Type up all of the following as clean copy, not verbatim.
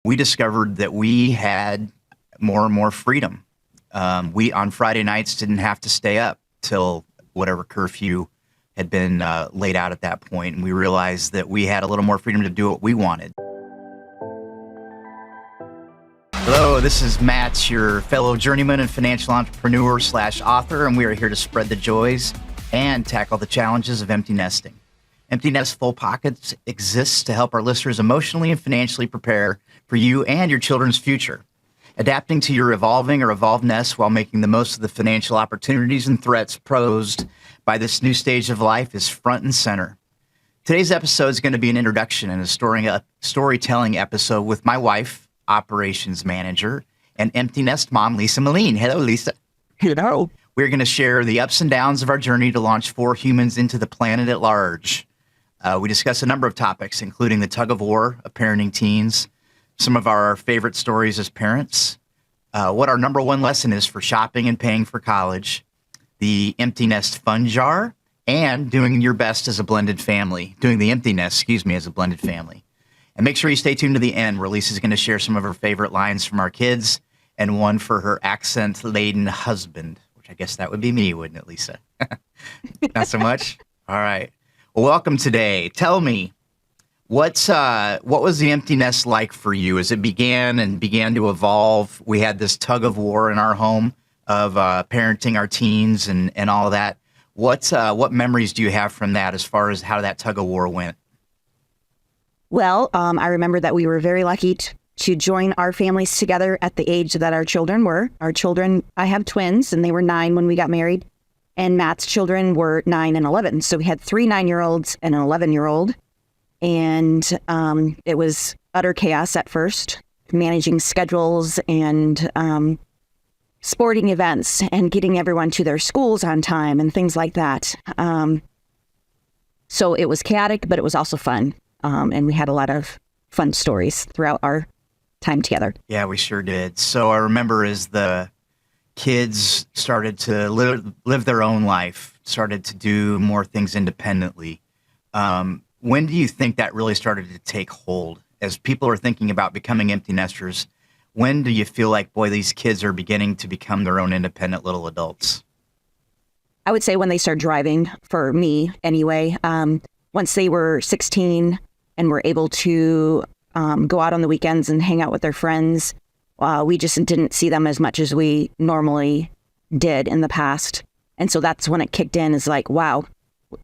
we discovered that we had more and more freedom. We on Friday nights didn't have to stay up till whatever curfew had been laid out at that point, and we realized that we had a little more freedom to do what we wanted. Hello, this is Matt, your fellow journeyman and financial entrepreneur / author, and we are here to spread the joys and tackle the challenges of empty nesting. Empty Nest Full Pockets exists to help our listeners emotionally and financially prepare for you and your children's future. Adapting to your evolving or evolved nest while making the most of the financial opportunities and threats posed by this new stage of life is front and center. Today's episode is going to be an introduction and a storytelling episode with my wife, operations manager, and empty nest mom, Lisa Moline. Hello, Lisa. Hello. We're going to share the ups and downs of our journey to launch 4 humans into the planet at large. We discuss a number of topics, including the tug of war of parenting teens, some of our favorite stories as parents, what our number one lesson is for shopping and paying for college, the empty nest fun jar, and doing your best as a blended family, doing the empty nest, as a blended family. And make sure you stay tuned to the end, where Lisa's going to share some of her favorite lines from our kids and one for her accent-laden husband, which I guess that would be me, wouldn't it, Lisa? Not so much? All right. Well, welcome today. Tell me, what was the empty nest like for you as it began to evolve? We had this tug of war in our home of parenting our teens and all of that. What memories do you have from that as far as how that tug of war went? Well, I remember that we were very lucky to join our families together at the age that our children were. I have twins, and they were 9 when we got married. And Matt's children were 9 and 11. So we had 3 9-year-olds and an 11-year-old. And it was utter chaos at first, managing schedules and sporting events and getting everyone to their schools on time and things like that. So it was chaotic, but it was also fun. And we had a lot of fun stories throughout our time together. Yeah, we sure did. So I remember as the kids started to live their own life, started to do more things independently. When do you think that really started to take hold? As people are thinking about becoming empty nesters, when do you feel like, boy, these kids are beginning to become their own independent little adults? I would say when they start driving, for me anyway. Once they were 16 and were able to go out on the weekends and hang out with their friends, we just didn't see them as much as we normally did in the past. And so that's when it kicked in, is like, wow,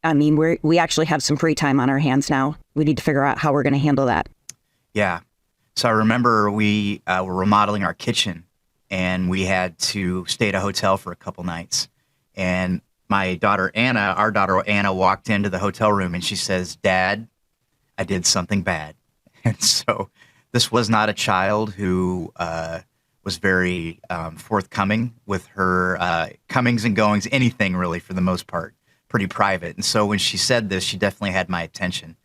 I mean, we actually have some free time on our hands now. We need to figure out how we're going to handle that. Yeah. So I remember we were remodeling our kitchen, and we had to stay at a hotel for a couple nights. And our daughter Anna walked into the hotel room and she says, "Dad, I did something bad." And so this was not a child who was very forthcoming with her comings and goings, anything really, for the most part, pretty private. And so when she said this, she definitely had my attention.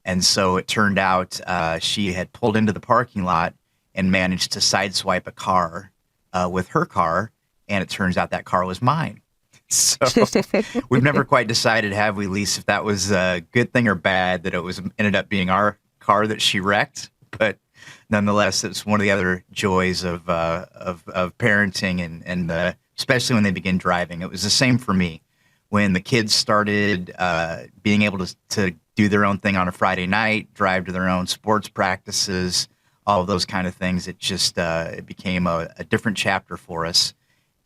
And so it turned out she had pulled into the parking lot and managed to sideswipe a car with her car. And it turns out that car was mine. So we've never quite decided, have we, Lisa, if that was a good thing or bad, that it ended up being our car that she wrecked. But nonetheless, it's one of the other joys of parenting and especially when they begin driving. It was the same for me. When the kids started being able to do their own thing on a Friday night, drive to their own sports practices, all of those kind of things, it just it became a different chapter for us.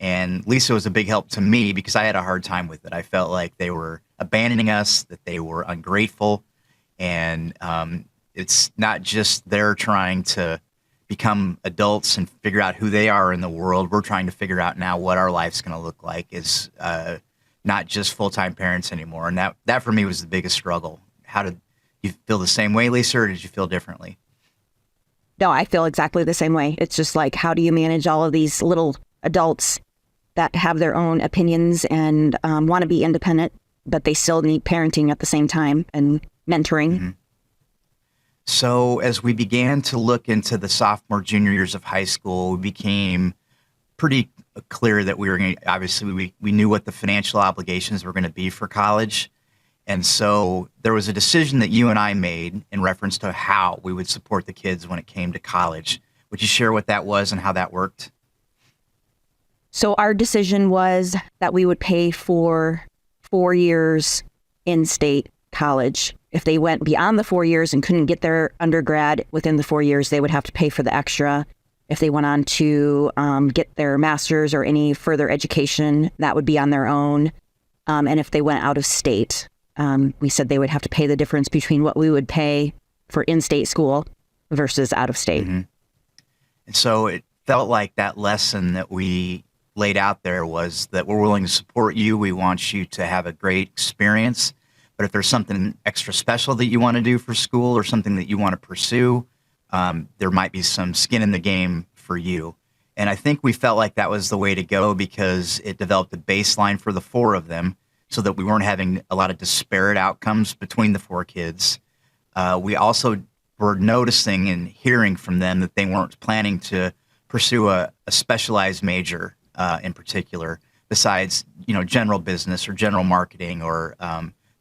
And Lisa was a big help to me because I had a hard time with it. I felt like they were abandoning us, that they were ungrateful. And it's not just they're trying to become adults and figure out who they are in the world. We're trying to figure out now what our life's going to look like as not just full-time parents anymore. And that for me was the biggest struggle. How did you feel the same way, Lisa, or did you feel differently? No, I feel exactly the same way. It's just like, how do you manage all of these little adults that have their own opinions and want to be independent, but they still need parenting at the same time and mentoring? Mm-hmm. So as we began to look into the sophomore, junior years of high school, it became pretty clear that we were going to, obviously we knew what the financial obligations were going to be for college. And so there was a decision that you and I made in reference to how we would support the kids when it came to college. Would you share what that was and how that worked? So our decision was that we would pay for 4 years in-state college. If they went beyond the 4 years and couldn't get their undergrad within the 4 years, they would have to pay for the extra. If they went on to get their master's or any further education, that would be on their own. And if they went out of state, we said they would have to pay the difference between what we would pay for in-state school versus out of state. Mm-hmm. And so it felt like that lesson that we laid out there was that we're willing to support you. We want you to have a great experience. But if there's something extra special that you want to do for school or something that you want to pursue, there might be some skin in the game for you. And I think we felt like that was the way to go because it developed a baseline for the 4 of them so that we weren't having a lot of disparate outcomes between the 4 kids. We also were noticing and hearing from them that they weren't planning to pursue a specialized major in particular, besides, general business or general marketing or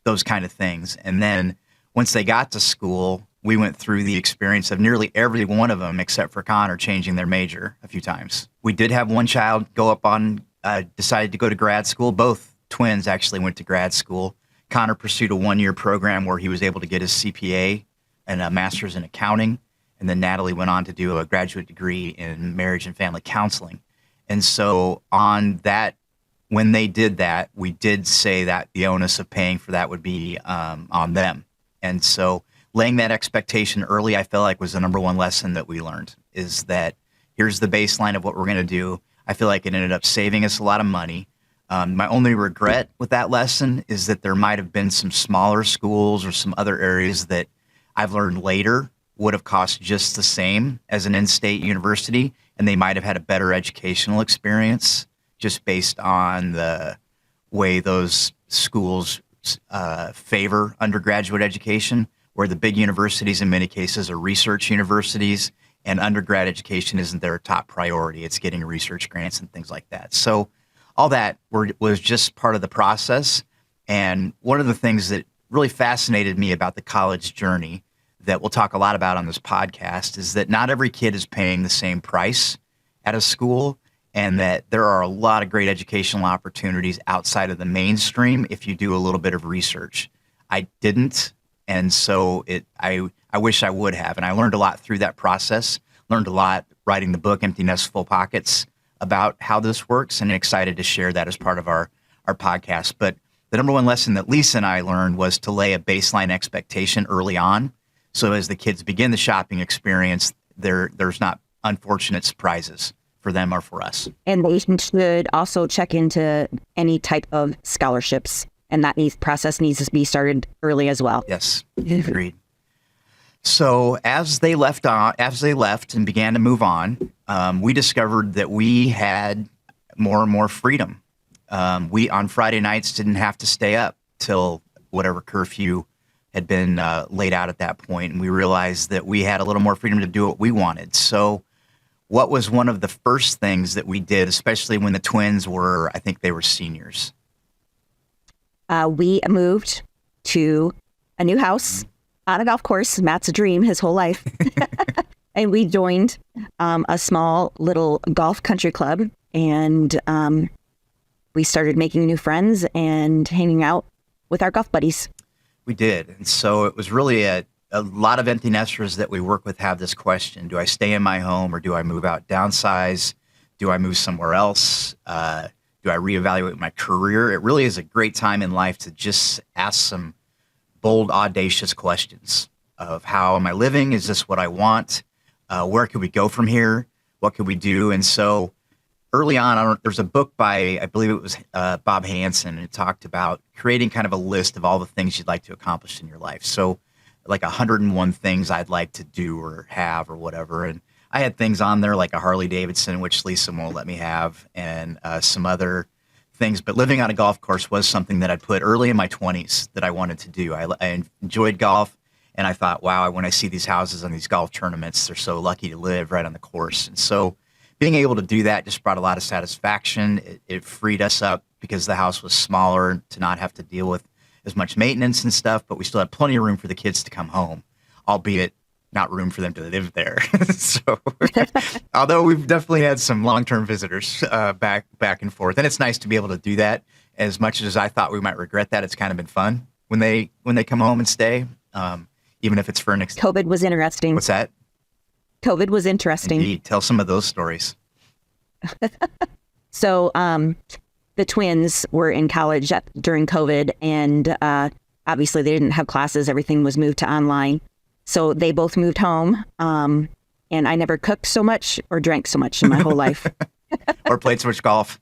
those kind of things. And then once they got to school, we went through the experience of nearly every one of them, except for Connor, changing their major a few times. We did have one child go up on, decided to go to grad school. Both twins actually went to grad school. Connor pursued a 1-year program where he was able to get his CPA and a master's in accounting. And then Natalie went on to do a graduate degree in marriage and family counseling. And so on that, when they did that, we did say that the onus of paying for that would be on them. And so laying that expectation early, I feel like was the number one lesson that we learned, is that here's the baseline of what we're going to do. I feel like it ended up saving us a lot of money. My only regret with that lesson is that there might have been some smaller schools or some other areas that I've learned later would have cost just the same as an in-state university, and they might have had a better educational experience just based on the way those schools favor undergraduate education, where the big universities in many cases are research universities, and undergrad education isn't their top priority. It's getting research grants and things like that. So all that was just part of the process. And one of the things that really fascinated me about the college journey that we'll talk a lot about on this podcast is that not every kid is paying the same price at a school, and that there are a lot of great educational opportunities outside of the mainstream if you do a little bit of research. I didn't, and so I wish I would have. And I learned a lot through that process, learned a lot writing the book, Empty Nest, Full Pockets, about how this works, and excited to share that as part of our podcast. But the number one lesson that Lisa and I learned was to lay a baseline expectation early on. So as the kids begin the shopping experience, there's not unfortunate surprises for them or for us. And they should also check into any type of scholarships, and that process needs to be started early as well. Yes, agreed. So as they left and began to move on, we discovered that we had more and more freedom. We on Friday nights didn't have to stay up till whatever curfew had been laid out at that point, and we realized that we had a little more freedom to do what we wanted. So what was one of the first things that we did, especially when the twins were, I think they were seniors? We moved to a new house on a golf course. Matt's a dream his whole life. And we joined a small little golf country club, and we started making new friends and hanging out with our golf buddies. We did. And so it was really a lot of empty nesters that we work with have this question: do I stay in my home or do I move out, downsize? Do I move somewhere else? Do I reevaluate my career? It really is a great time in life to just ask some bold, audacious questions of how am I living? Is this what I want? Where could we go from here? What could we do? And so early on, there's a book by, I believe it was Bob Hansen, and it talked about creating kind of a list of all the things you'd like to accomplish in your life. So like 101 things I'd like to do or have or whatever. And I had things on there like a Harley Davidson, which Lisa won't let me have, and some other things. But living on a golf course was something that I'd put early in my 20s that I wanted to do. I enjoyed golf, and I thought, wow, when I see these houses on these golf tournaments, they're so lucky to live right on the course. And so being able to do that just brought a lot of satisfaction. It freed us up because the house was smaller to not have to deal with as much maintenance and stuff, but we still had plenty of room for the kids to come home, albeit not room for them to live there. So, although we've definitely had some long-term visitors back and forth, and it's nice to be able to do that. As much as I thought we might regret that, it's kind of been fun when they come home and stay, even if it's for an COVID was interesting. What's that? COVID was interesting. Indeed. Tell some of those stories. So the twins were in college during COVID, and obviously they didn't have classes. Everything was moved to online. So they both moved home, and I never cooked so much or drank so much in my whole life. Or played so much golf.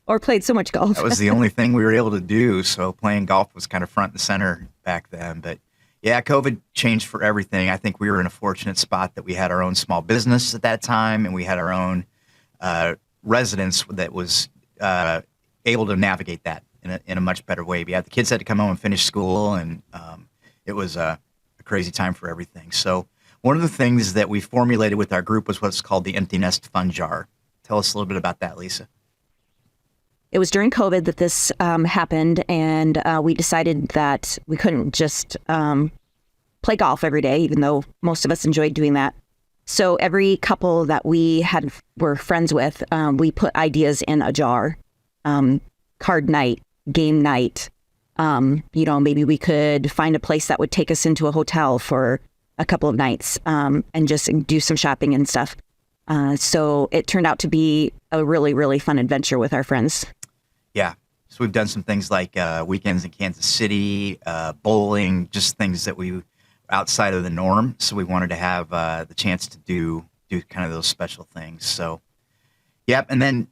That was the only thing we were able to do. So playing golf was kind of front and center back then. But yeah, COVID changed for everything. I think we were in a fortunate spot that we had our own small business at that time, and we had our own residence that was able to navigate that in a much better way. Yeah, the kids had to come home and finish school, and it was a crazy time for everything. So one of the things that we formulated with our group was what's called the Empty Nest Fun Jar. Tell us a little bit about that, Lisa. It was during COVID that this happened, and we decided that we couldn't just play golf every day, even though most of us enjoyed doing that. So every couple that we were friends with, we put ideas in a jar. Card night, game night. Maybe we could find a place that would take us into a hotel for a couple of nights and just do some shopping and stuff. So it turned out to be a really, really fun adventure with our friends. Yeah. So we've done some things like weekends in Kansas City, bowling, just things that we outside of the norm. So we wanted to have the chance to do kind of those special things. So, yep. And then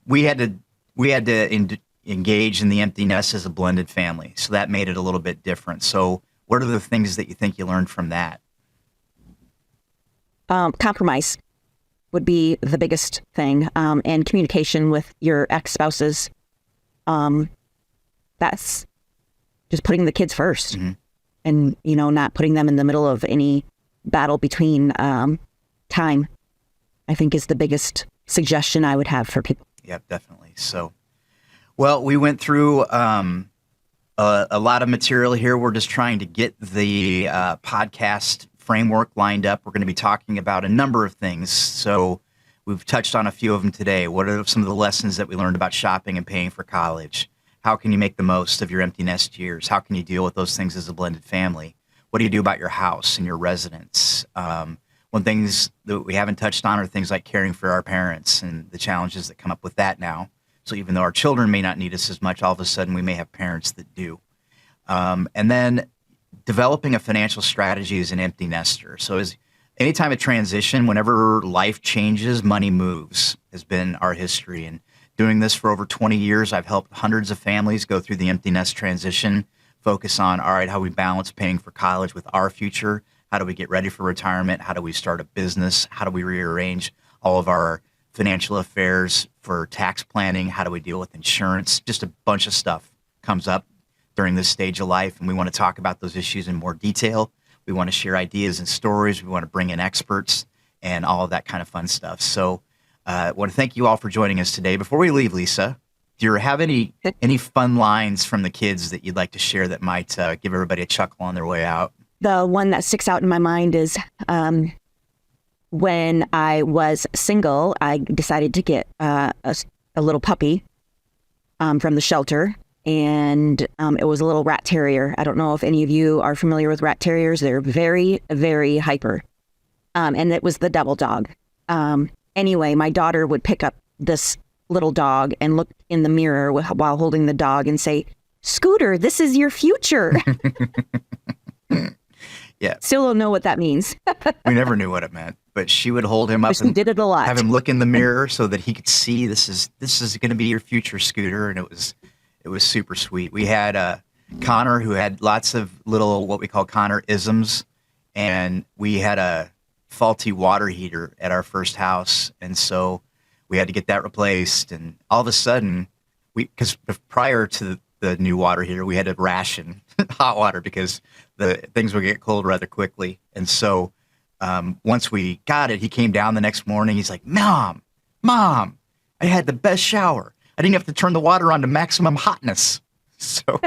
we had to engage in the empty nest as a blended family. So that made it a little bit different. So what are the things that you think you learned from that? Compromise would be the biggest thing, and communication with your ex-spouses. That's just putting the kids first, mm-hmm. and not putting them in the middle of any battle between time, I think is the biggest suggestion I would have for people. Yep, definitely. So, well, we went through a lot of material here. We're just trying to get the podcast framework lined up. We're going to be talking about a number of things. So we've touched on a few of them today. What are some of the lessons that we learned about shopping and paying for college? How can you make the most of your empty nest years? How can you deal with those things as a blended family? What do you do about your house and your residence? One things that we haven't touched on are things like caring for our parents and the challenges that come up with that now. So even though our children may not need us as much, all of a sudden we may have parents that do. And then developing a financial strategy as an empty nester. So anytime a transition, whenever life changes, money moves, has been our history. And doing this for over 20 years, I've helped hundreds of families go through the empty nest transition, focus on, all right, how we balance paying for college with our future. How do we get ready for retirement? How do we start a business? How do we rearrange all of our financial affairs for tax planning? How do we deal with insurance? Just a bunch of stuff comes up during this stage of life, and we want to talk about those issues in more detail. We want to share ideas and stories. We want to bring in experts and all of that kind of fun stuff. So I want to thank you all for joining us today. Before we leave, Lisa, do you have any fun lines from the kids that you'd like to share that might give everybody a chuckle on their way out? The one that sticks out in my mind is when I was single, I decided to get a little puppy from the shelter. And it was a little rat terrier. I don't know if any of you are familiar with rat terriers. They're very, very hyper. And it was the devil dog. Anyway, my daughter would pick up this little dog and look in the mirror while holding the dog and say, "Scooter, this is your future." Yeah. Still don't know what that means. We never knew what it meant, but she would hold him up and did it a lot. Have him look in the mirror so that he could see this is going to be your future, Scooter. And it was super sweet. We had Connor, who had lots of little, what we call Connor-isms, and we had a faulty water heater at our first house. And so we had to get that replaced. And all of a sudden, because prior to the new water heater, we had to ration hot water because the things would get cold rather quickly. And so once we got it, he came down the next morning. He's like, Mom, I had the best shower. I didn't have to turn the water on to maximum hotness. So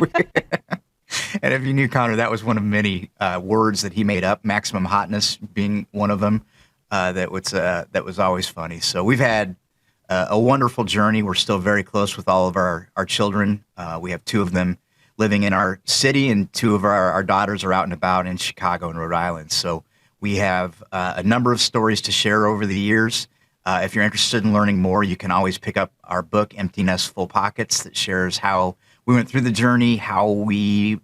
And if you knew Connor, that was one of many words that he made up, maximum hotness being one of them. That was always funny. So we've had a wonderful journey. We're still very close with all of our children. We have two of them living in our city, and two of our daughters are out and about in Chicago and Rhode Island. So we have a number of stories to share over the years. If you're interested in learning more, you can always pick up our book, Empty Nest, Full Pockets, that shares how we went through the journey, how we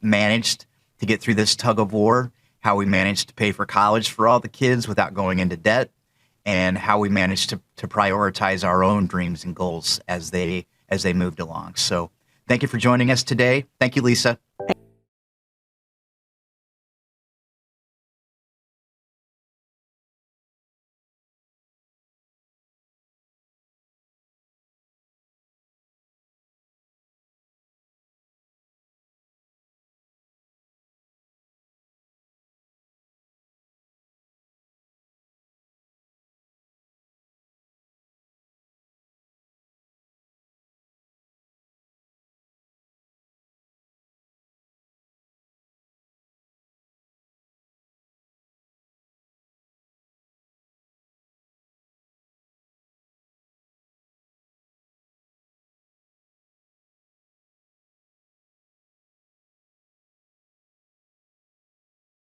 managed to get through this tug of war, how we managed to pay for college for all the kids without going into debt, and how we managed to prioritize our own dreams and goals as they moved along. So thank you for joining us today. Thank you, Lisa.